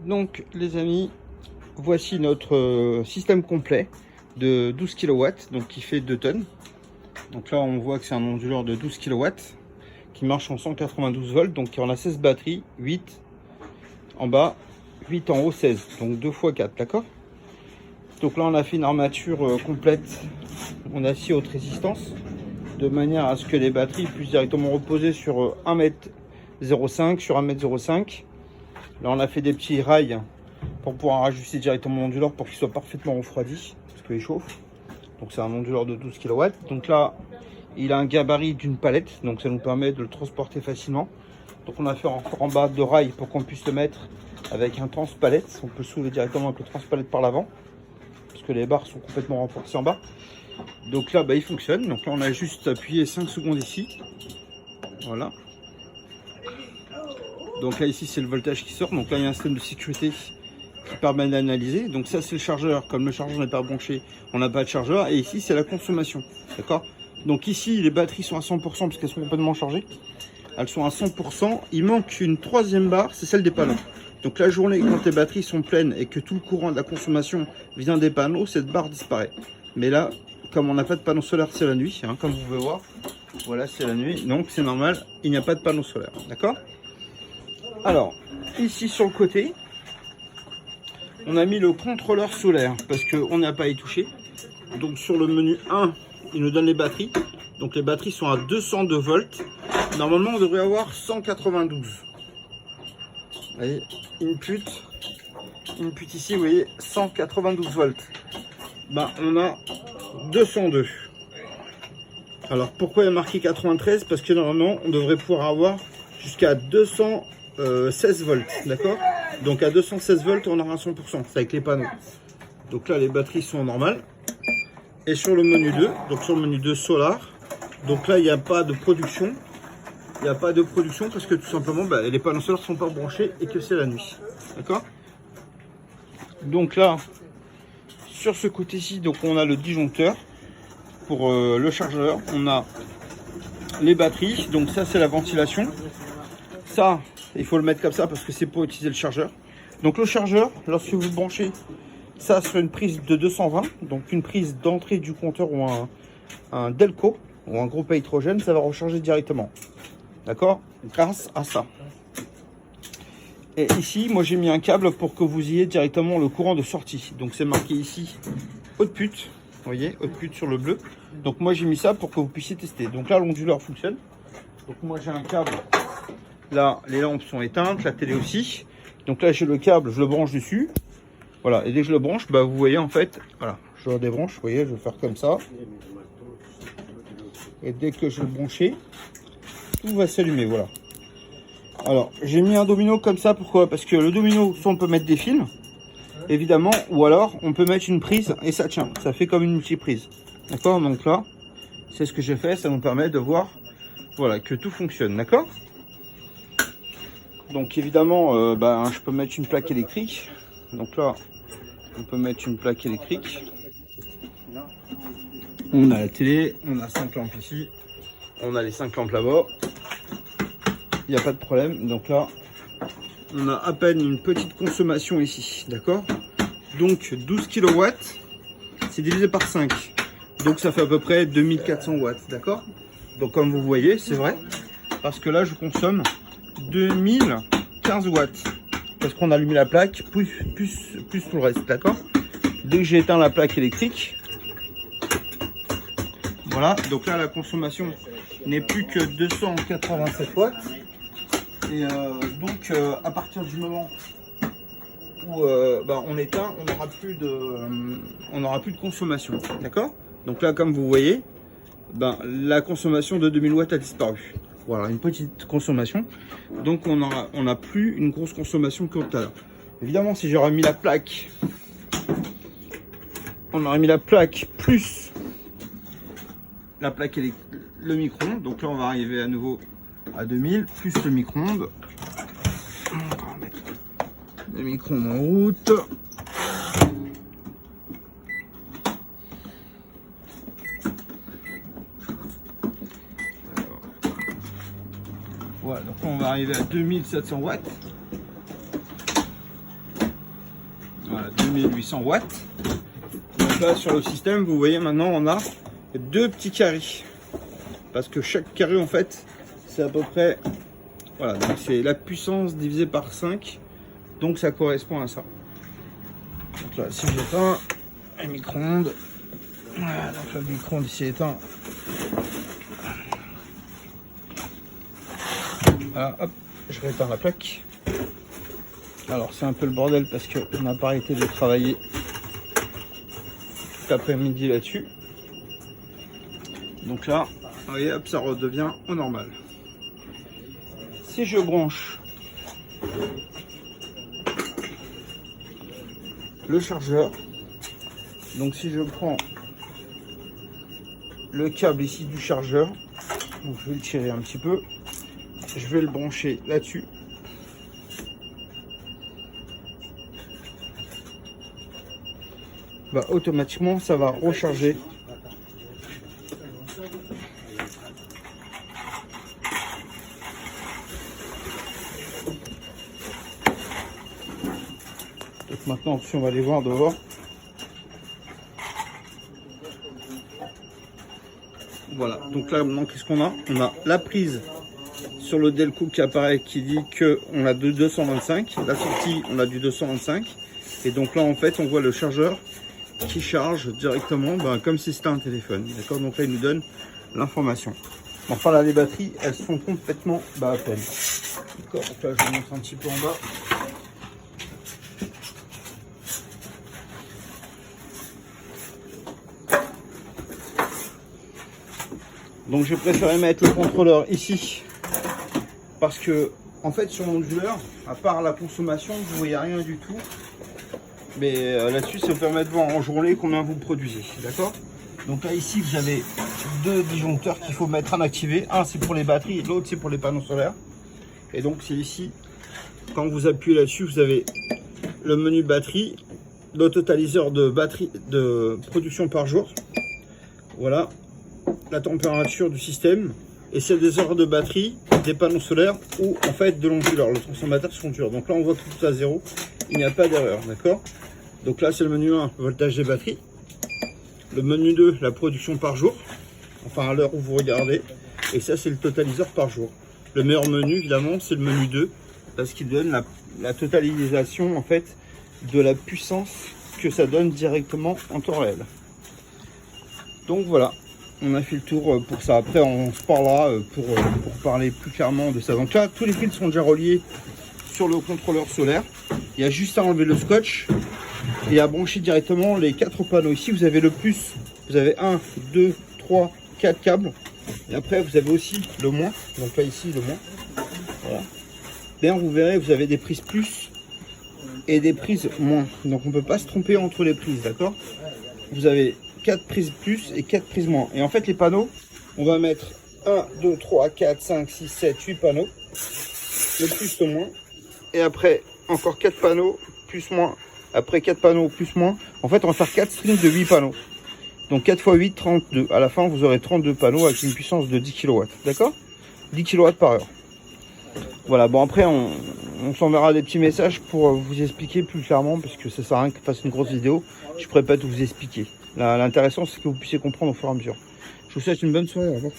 Donc les amis, voici notre système complet de 12 kW, donc qui fait 2 tonnes. Donc là on voit que c'est un onduleur de 12 kW qui marche en 192 volts, donc on a 16 batteries, 8 en bas, 8 en haut, 16, donc 2 x 4, d'accord. Donc là on a fait une armature complète, on a 6 hautes résistances, de manière à ce que les batteries puissent directement reposer sur 1,05 m sur 1,05 m. Là on a fait des petits rails pour pouvoir ajuster directement l'onduleur pour qu'il soit parfaitement refroidi, parce qu'il chauffe. Donc c'est un onduleur de 12 kW. Donc là il a un gabarit d'une palette, donc ça nous permet de le transporter facilement. Donc on a fait encore en bas de rails pour qu'on puisse le mettre avec un transpalette. On peut soulever directement avec le transpalette par l'avant, parce que les barres sont complètement renforcées en bas. Donc là il fonctionne. Donc là on a juste appuyé 5 secondes ici. Voilà. Donc là ici c'est le voltage qui sort. Donc là il y a un système de sécurité qui permet d'analyser. Donc ça c'est le chargeur. Comme le chargeur n'est pas branché, on n'a pas de chargeur. Et ici c'est la consommation. D'accord. Donc ici les batteries sont à 100% parce qu'elles sont complètement chargées. Elles sont à 100%. Il manque une troisième barre, c'est celle des panneaux. Donc la journée, quand les batteries sont pleines et que tout le courant de la consommation vient des panneaux, cette barre disparaît. Mais là, comme on n'a pas de panneau solaire, c'est la nuit, hein, comme vous pouvez voir. Voilà, c'est la nuit, donc c'est normal, il n'y a pas de panneau solaire. D'accord. Alors, ici sur le côté, on a mis le contrôleur solaire parce qu'on n'a pas à y toucher. Donc sur le menu 1, il nous donne les batteries. Donc les batteries sont à 202 volts. Normalement, on devrait avoir 192. Vous voyez, input ici, vous voyez, 192 volts. Ben, on a 202. Alors, pourquoi il y a marqué 93? Parce que normalement, on devrait pouvoir avoir jusqu'à 216 volts, d'accord? Donc, à 216 volts, on aura 100%, c'est avec les panneaux. Donc là, les batteries sont normales. Et sur le menu 2, donc sur le menu 2 solar, donc là, il n'y a pas de production. Il n'y a pas de production parce que tout simplement les panneaux solaires ne sont pas branchés et que c'est la nuit. D'accord. Donc là, sur ce côté-ci, donc on a le disjoncteur pour le chargeur. On a les batteries. Donc ça, c'est la ventilation. Ça, il faut le mettre comme ça parce que c'est pour utiliser le chargeur. Donc le chargeur, lorsque vous le branchez, ça sur une prise de 220, donc une prise d'entrée du compteur ou un Delco ou un groupe à hydrogène, ça va recharger directement. D'accord, grâce à ça. Et ici, moi j'ai mis un câble pour que vous ayez directement le courant de sortie. Donc c'est marqué ici output, vous voyez, output sur le bleu. Donc moi j'ai mis ça pour que vous puissiez tester. Donc là l'onduleur fonctionne. Donc moi j'ai un câble. Là les lampes sont éteintes, la télé aussi. Donc là j'ai le câble, je le branche dessus. Voilà, et dès que je le branche, vous voyez en fait, voilà, je le débranche, vous voyez, je vais faire comme ça. Et dès que je vais le brancher, tout va s'allumer, voilà. Alors j'ai mis un domino comme ça, pourquoi? Parce que le domino, soit on peut mettre des fils évidemment, ou alors on peut mettre une prise et ça tient, ça fait comme une multiprise. D'accord. Donc là c'est ce que j'ai fait, ça nous permet de voir, voilà, que tout fonctionne. D'accord. Donc évidemment je peux mettre une plaque électrique. Donc là on peut mettre une plaque électrique. On a la télé, on a 5 lampes ici, on a les 5 lampes là-bas. Il n'y a pas de problème. Donc là, on a à peine une petite consommation ici. D'accord. Donc 12 kW, c'est divisé par 5. Donc ça fait à peu près 2400 watts. D'accord. Donc comme vous voyez, c'est vrai. Parce que là, je consomme 2015 watts. Parce qu'on a allumé la plaque, plus tout le reste. D'accord. Dès que j'ai éteint la plaque électrique, voilà. Donc là, la consommation n'est plus que 287 watts. Et donc à partir du moment où on éteint, on n'aura plus de consommation. D'accord. Donc là, comme vous voyez, la consommation de 2000 watts a disparu. Voilà, une petite consommation. Donc on n'a plus une grosse consommation que tout à l'heure. Évidemment, si j'aurais mis la plaque, on aurait mis la plaque plus la plaque et le micro-ondes. Donc là, on va arriver à nouveau à 2000 plus le micro-ondes. On va mettre le micro-ondes en route. Alors, voilà, donc on va arriver à 2700 watts. 2800 watts. Donc là, sur le système, vous voyez maintenant, on a 2 petits carrés. Parce que chaque carré, en fait, c'est à peu près... Voilà, donc c'est la puissance divisée par 5. Donc ça correspond à ça. Donc là, si j'éteins le micro-ondes, voilà, donc le micro-ondes ici est éteint. Voilà, hop, je rééteins la plaque. Alors c'est un peu le bordel parce qu'on n'a pas arrêté de travailler tout l'après-midi là-dessus. Donc là, vous voyez, hop, ça redevient au normal. Si je branche le chargeur, donc si je prends le câble ici du chargeur, donc je vais le tirer un petit peu, je vais le brancher là-dessus. Bah, automatiquement ça va recharger. Donc maintenant si on va aller voir dehors. Voilà, donc là maintenant qu'est-ce qu'on a? On a la prise sur le Delco qui apparaît qui dit que on a de 225, la sortie on a du 225, et donc là en fait on voit le chargeur qui charge directement comme si c'était un téléphone, d'accord. Donc là il nous donne l'information. Enfin là les batteries elles sont complètement à peine, d'accord. Donc là je vous montre un petit peu en bas. Donc j'ai préféré mettre le contrôleur ici parce que en fait sur l'onduleur, à part la consommation, vous voyez rien du tout. Mais là-dessus, ça vous permet de voir en journée combien vous produisez, d'accord. Donc là ici vous avez 2 disjoncteurs qu'il faut mettre en activé. Un c'est pour les batteries, l'autre c'est pour les panneaux solaires. Et donc c'est ici, quand vous appuyez là-dessus, vous avez le menu batterie, le totaliseur de batterie de production par jour. Voilà. La température du système, et c'est des heures de batterie, des panneaux solaires ou en fait de l'onduleur, le transformateur sur onduleur. Donc là on voit que tout à 0, il n'y a pas d'erreur, d'accord. Donc là c'est le menu 1, voltage des batteries. Le menu 2, la production par jour, enfin à l'heure où vous regardez, et ça c'est le totaliseur par jour. Le meilleur menu évidemment c'est le menu 2 parce qu'il donne la totalisation en fait de la puissance que ça donne directement en temps réel. Donc voilà, on a fait le tour pour ça. Après on se parlera pour parler plus clairement de ça. Donc là tous les fils sont déjà reliés sur le contrôleur solaire. Il y a juste à enlever le scotch et à brancher directement les 4 panneaux. Ici vous avez le plus, vous avez 1, 2, 3, 4 câbles. Et après vous avez aussi le moins. Donc là ici le moins. Voilà. D'ailleurs vous verrez vous avez des prises plus et des prises moins. Donc on ne peut pas se tromper entre les prises, d'accord. Vous avez 4 prises plus et 4 prises moins. Et en fait les panneaux, on va mettre 1, 2, 3, 4, 5, 6, 7, 8 panneaux. Le plus, le moins. Et après encore 4 panneaux plus moins. Après 4 panneaux plus moins. En fait on va faire 4 strings de 8 panneaux. Donc 4 x 8, 32. À la fin vous aurez 32 panneaux avec une puissance de 10 kW. D'accord, 10 kW par heure. Voilà, bon après on s'enverra des petits messages pour vous expliquer plus clairement. Parce que ça sert à rien que je fasse une grosse vidéo. Je pourrais pas tout vous expliquer. L'intéressant c'est que vous puissiez comprendre au fur et à mesure. Je vous souhaite une bonne soirée, au revoir.